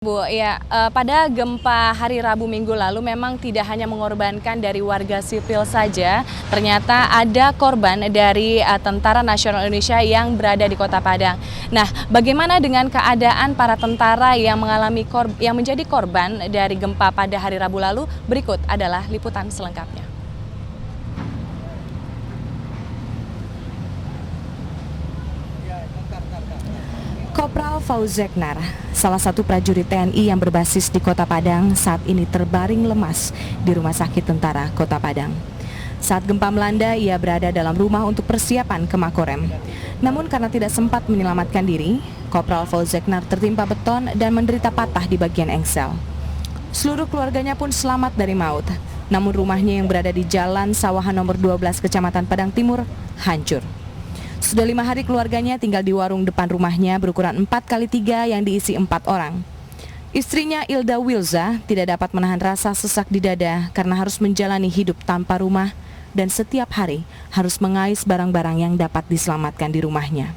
Bu, ya, pada gempa hari Rabu minggu lalu memang tidak hanya mengorbankan dari warga sipil saja, ternyata ada korban dari Tentara Nasional Indonesia yang berada di Kota Padang. Nah, bagaimana dengan keadaan para tentara yang menjadi korban dari gempa pada hari Rabu lalu? Berikut adalah liputan selengkapnya. Kopral Fauzeknar, salah satu prajurit TNI yang berbasis di Kota Padang, saat ini terbaring lemas di Rumah Sakit Tentara Kota Padang. Saat gempa melanda, ia berada dalam rumah untuk persiapan ke Makorem. Namun karena tidak sempat menyelamatkan diri, Kopral Fauzeknar tertimpa beton dan menderita patah di bagian engsel. Seluruh keluarganya pun selamat dari maut, namun rumahnya yang berada di Jalan Sawahan nomor 12 Kecamatan Padang Timur hancur. Sudah 5 hari keluarganya tinggal di warung depan rumahnya berukuran 4x3 yang diisi 4 orang. Istrinya Ilda Wilza tidak dapat menahan rasa sesak di dada karena harus menjalani hidup tanpa rumah dan setiap hari harus mengais barang-barang yang dapat diselamatkan di rumahnya.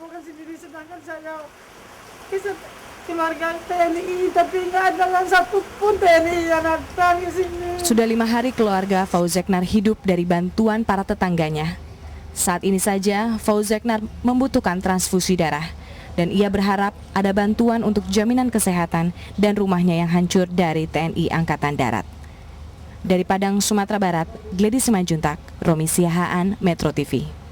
Bukan sendiri, sedangkan saya keluarga TNI, tapi nggak ada yang satu pun TNI yang datang ke sini. Sudah 5 hari keluarga Fauzeknar hidup dari bantuan para tetangganya. Saat ini saja Fauzeknar membutuhkan transfusi darah dan ia berharap ada bantuan untuk jaminan kesehatan dan rumahnya yang hancur dari TNI Angkatan Darat. Dari Padang, Sumatera Barat, Gladys Simanjuntak, Romi Siahaan, Metro TV.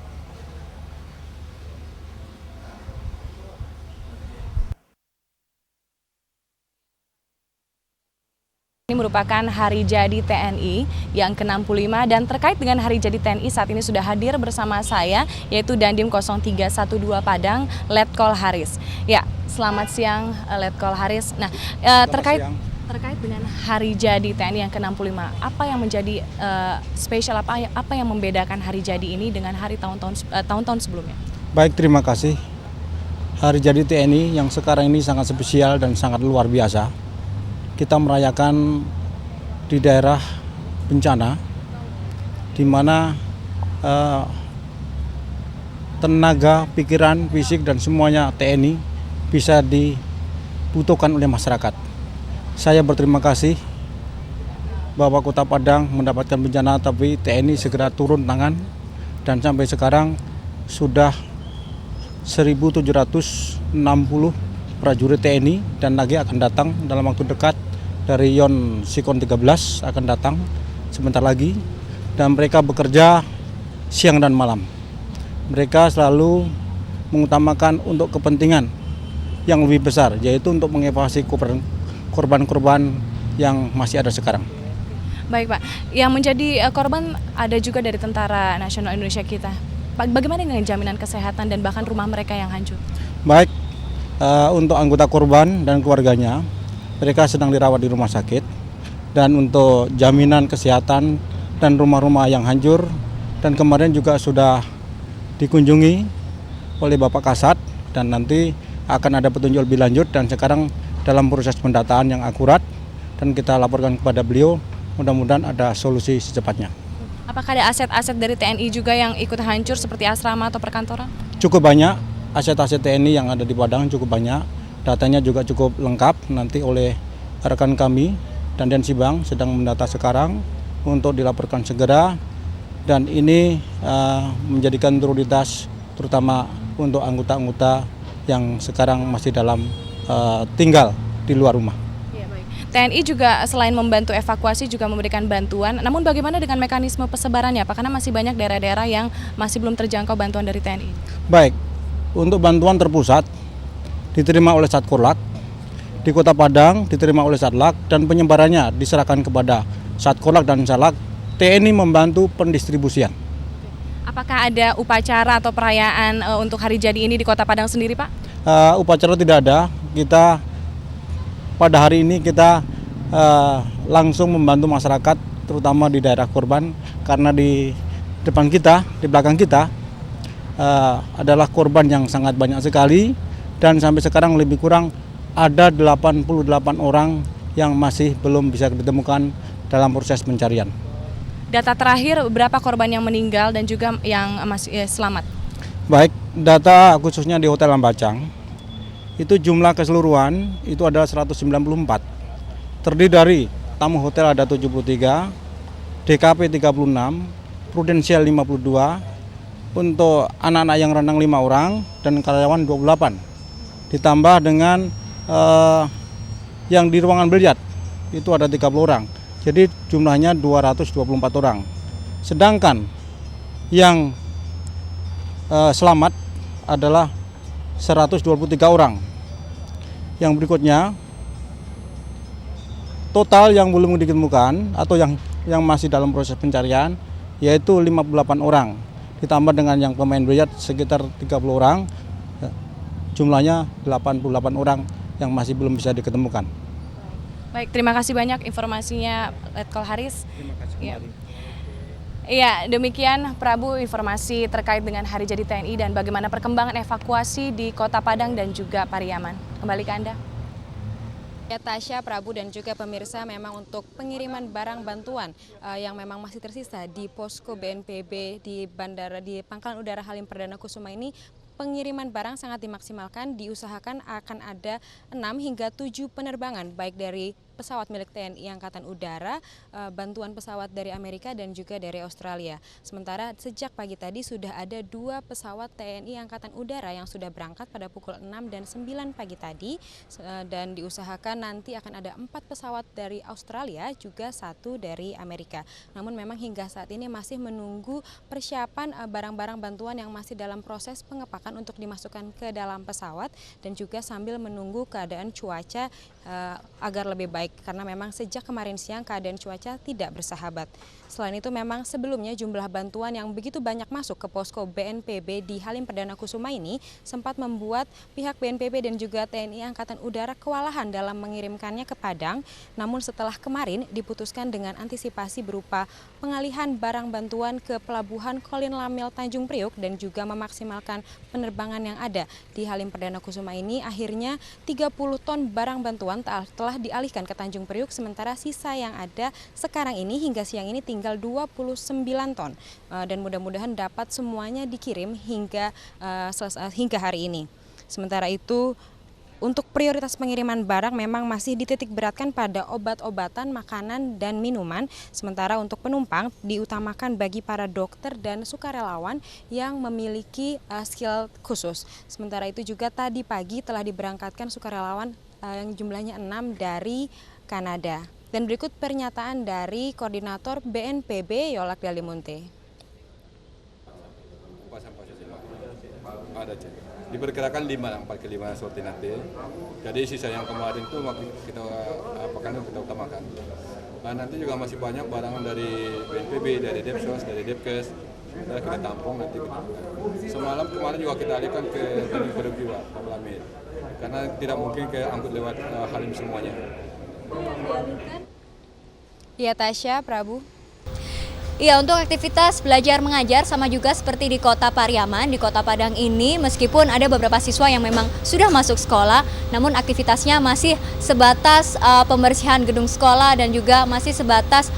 Ini merupakan hari jadi TNI yang ke-65 dan terkait dengan hari jadi TNI saat ini sudah hadir bersama saya yaitu Dandim 0312 Padang, Letkol Haris. Ya, selamat siang Letkol Haris. Nah, terkait dengan hari jadi TNI yang ke-65, apa yang menjadi spesial, apa yang membedakan hari jadi ini dengan hari tahun-tahun sebelumnya? Baik, terima kasih. Hari jadi TNI yang sekarang ini sangat spesial dan sangat luar biasa. Kita merayakan di daerah bencana, di mana tenaga, pikiran, fisik, dan semuanya TNI bisa dibutuhkan oleh masyarakat. Saya berterima kasih bahwa Kota Padang mendapatkan bencana, tapi TNI segera turun tangan, dan sampai sekarang sudah 1.760 prajurit TNI dan lagi akan datang dalam waktu dekat dari Yon Sikon 13 akan datang sebentar lagi, dan mereka bekerja siang dan malam. Mereka selalu mengutamakan untuk kepentingan yang lebih besar, yaitu untuk mengevakuasi korban-korban yang masih ada sekarang. Baik Pak, yang menjadi korban ada juga dari Tentara Nasional Indonesia kita. Bagaimana dengan jaminan kesehatan dan bahkan rumah mereka yang hancur? Baik, untuk anggota korban dan keluarganya, mereka sedang dirawat di rumah sakit, dan untuk jaminan kesehatan dan rumah-rumah yang hancur, dan kemarin juga sudah dikunjungi oleh Bapak Kasat, dan nanti akan ada petunjuk lebih lanjut, dan sekarang dalam proses pendataan yang akurat dan kita laporkan kepada beliau, mudah-mudahan ada solusi secepatnya. Apakah ada aset-aset dari TNI juga yang ikut hancur seperti asrama atau perkantoran? Cukup banyak aset-aset TNI yang ada di Padang, cukup banyak. Datanya juga cukup lengkap, nanti oleh rekan kami dan Densibang sedang mendata sekarang untuk dilaporkan segera, dan ini menjadikan prioritas terutama untuk anggota-anggota yang sekarang masih dalam tinggal di luar rumah. Ya, baik. TNI juga selain membantu evakuasi juga memberikan bantuan, namun bagaimana dengan mekanisme persebarannya Pak? Karena masih banyak daerah-daerah yang masih belum terjangkau bantuan dari TNI. Baik, untuk bantuan terpusat diterima oleh Satkorlak, di Kota Padang diterima oleh Satlak, dan penyebarannya diserahkan kepada Satkorlak dan Satlak. TNI membantu pendistribusian. Apakah ada upacara atau perayaan untuk hari jadi ini di Kota Padang sendiri Pak? Upacara tidak ada. Kita pada hari ini kita langsung membantu masyarakat, terutama di daerah korban, karena di depan kita, di belakang kita adalah korban yang sangat banyak sekali. Dan sampai sekarang lebih kurang ada 88 orang yang masih belum bisa ditemukan dalam proses pencarian. Data terakhir berapa korban yang meninggal dan juga yang masih selamat? Baik, data khususnya di Hotel Lambacang, itu jumlah keseluruhan itu adalah 194. Terdiri dari tamu hotel ada 73, DKP 36, Prudensial 52, untuk anak-anak yang renang 5 orang dan karyawan 28. Ditambah dengan yang di ruangan biliar itu ada 30 orang. Jadi jumlahnya 224 orang. Sedangkan yang selamat adalah 123 orang. Yang berikutnya total yang belum ditemukan atau yang masih dalam proses pencarian yaitu 58 orang. Ditambah dengan yang pemain biliar sekitar 30 orang. Jumlahnya 88 orang yang masih belum bisa diketemukan. Baik, terima kasih banyak informasinya Letkol Haris. Terima kasih kembali. Iya, demikian Prabu informasi terkait dengan Hari Jadi TNI dan bagaimana perkembangan evakuasi di Kota Padang dan juga Pariaman. Kembali ke Anda. Ya, Tasya, Prabu dan juga pemirsa, memang untuk pengiriman barang bantuan yang memang masih tersisa di posko BNPB di Pangkalan Udara Halim Perdana Kusuma ini, pengiriman barang sangat dimaksimalkan, diusahakan akan ada 6 hingga 7 penerbangan baik dari pesawat milik TNI Angkatan Udara, bantuan pesawat dari Amerika dan juga dari Australia. Sementara sejak pagi tadi sudah ada 2 pesawat TNI Angkatan Udara yang sudah berangkat pada pukul 6 dan 9 pagi tadi, dan diusahakan nanti akan ada 4 pesawat dari Australia juga 1 dari Amerika. Namun memang hingga saat ini masih menunggu persiapan barang-barang bantuan yang masih dalam proses pengepakan untuk dimasukkan ke dalam pesawat, dan juga sambil menunggu keadaan cuaca agar lebih baik, karena memang sejak kemarin siang keadaan cuaca tidak bersahabat. Selain itu memang sebelumnya jumlah bantuan yang begitu banyak masuk ke posko BNPB di Halim Perdana Kusuma ini sempat membuat pihak BNPB dan juga TNI Angkatan Udara kewalahan dalam mengirimkannya ke Padang. Namun setelah kemarin diputuskan dengan antisipasi berupa pengalihan barang bantuan ke Pelabuhan Kolin Lamil Tanjung Priuk dan juga memaksimalkan penerbangan yang ada di Halim Perdana Kusuma ini, akhirnya 30 ton barang bantuan telah dialihkan ke Tanjung Priuk, sementara sisa yang ada sekarang ini hingga siang ini tinggal 29 ton, dan mudah-mudahan dapat semuanya dikirim hingga hari ini. Sementara itu, untuk prioritas pengiriman barang memang masih dititik beratkan pada obat-obatan, makanan, dan minuman. Sementara untuk penumpang diutamakan bagi para dokter dan sukarelawan yang memiliki skill khusus. Sementara itu juga tadi pagi telah diberangkatkan sukarelawan yang jumlahnya 6 dari Kanada. Dan berikut pernyataan dari Koordinator BNPB Yolak Dalimunte. Ada, diperkirakan 4 ke 5 sorti nanti. Jadi sisa yang kemarin itu kita utamakan. Nanti juga masih banyak barang dari BNPB, dari Depsos, dari Depkes. Kita tampung nanti. Semalam kemarin juga kita alihkan ke Tanjung Priok juga, Lamil. Karena tidak mungkin ke angkut lewat Halim semuanya. Ya, Tasya, Prabu. Iya, untuk aktivitas belajar mengajar sama juga seperti di Kota Pariaman, di Kota Padang ini, meskipun ada beberapa siswa yang memang sudah masuk sekolah, namun aktivitasnya masih sebatas pembersihan gedung sekolah dan juga masih sebatas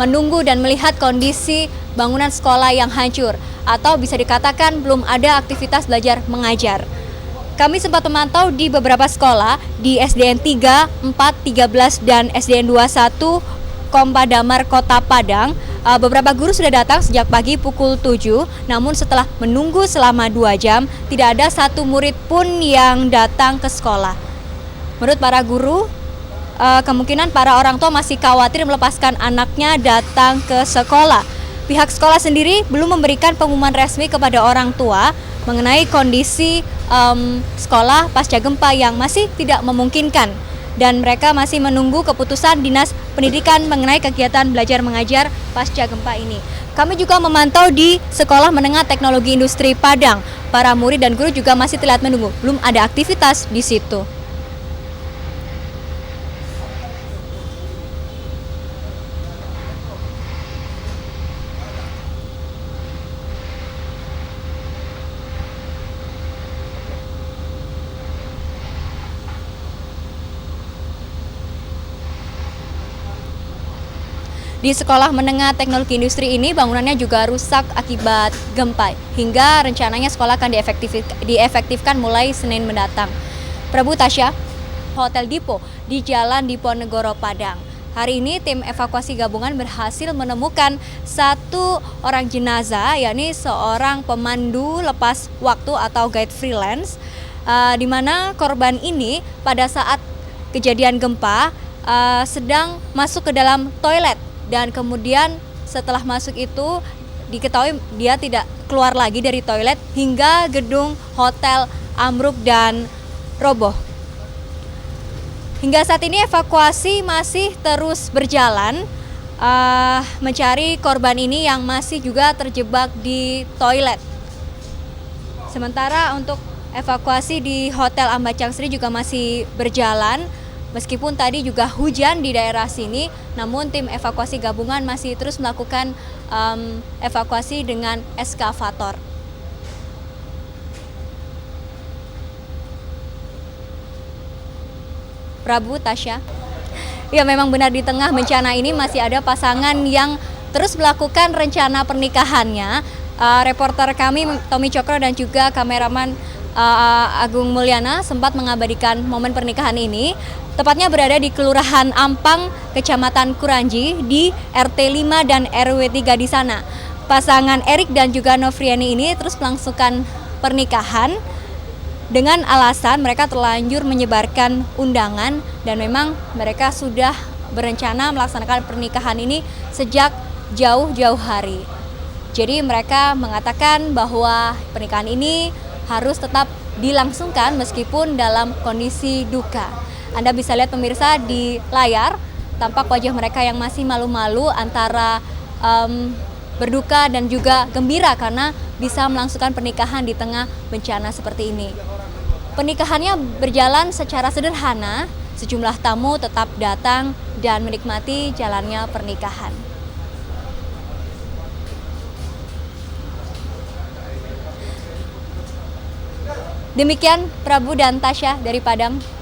menunggu dan melihat kondisi bangunan sekolah yang hancur, atau bisa dikatakan belum ada aktivitas belajar mengajar. Kami sempat memantau di beberapa sekolah di SDN 3, 4, 13 dan SDN 21 Kompa Damar Kota Padang. Beberapa guru sudah datang sejak pagi pukul 7, namun setelah menunggu selama 2 jam, tidak ada satu murid pun yang datang ke sekolah. Menurut para guru, kemungkinan para orang tua masih khawatir melepaskan anaknya datang ke sekolah. Pihak sekolah sendiri belum memberikan pengumuman resmi kepada orang tua mengenai kondisi sekolah pasca gempa yang masih tidak memungkinkan, dan mereka masih menunggu keputusan Dinas Pendidikan mengenai kegiatan belajar mengajar pasca gempa ini. Kami juga memantau di Sekolah Menengah Teknologi Industri Padang. Para murid dan guru juga masih terlihat menunggu, belum ada aktivitas di situ. Di sekolah menengah teknologi industri ini bangunannya juga rusak akibat gempa, hingga rencananya sekolah akan diefektifkan mulai Senin mendatang. Prabu, Tasya, Hotel Dipo di Jalan Diponegoro, Padang. Hari ini tim evakuasi gabungan berhasil menemukan satu orang jenazah, yakni seorang pemandu lepas waktu atau guide freelance, di mana korban ini pada saat kejadian gempa sedang masuk ke dalam toilet. Dan kemudian setelah masuk itu diketahui dia tidak keluar lagi dari toilet hingga gedung hotel ambruk dan roboh. Hingga saat ini evakuasi masih terus berjalan mencari korban ini yang masih juga terjebak di toilet. Sementara untuk evakuasi di Hotel Ambacang Sri juga masih berjalan. Meskipun tadi juga hujan di daerah sini, namun tim evakuasi gabungan masih terus melakukan evakuasi dengan eskavator. Prabu, Tasya. Ya, memang benar di tengah bencana ini masih ada pasangan yang terus melakukan rencana pernikahannya. Reporter kami Tommy Cokro dan juga kameraman Agung Mulyana sempat mengabadikan momen pernikahan ini. Tepatnya berada di Kelurahan Ampang, Kecamatan Kuranji, di RT 5 dan RW 3 di sana. Pasangan Erik dan juga Novriani ini terus melangsungkan pernikahan dengan alasan mereka terlanjur menyebarkan undangan, dan memang mereka sudah berencana melaksanakan pernikahan ini sejak jauh-jauh hari. Jadi mereka mengatakan bahwa pernikahan ini harus tetap dilangsungkan meskipun dalam kondisi duka. Anda bisa lihat pemirsa di layar, tampak wajah mereka yang masih malu-malu antara berduka dan juga gembira karena bisa melangsungkan pernikahan di tengah bencana seperti ini. Pernikahannya berjalan secara sederhana, sejumlah tamu tetap datang dan menikmati jalannya pernikahan. Demikian Prabu dan Tasya dari Padang.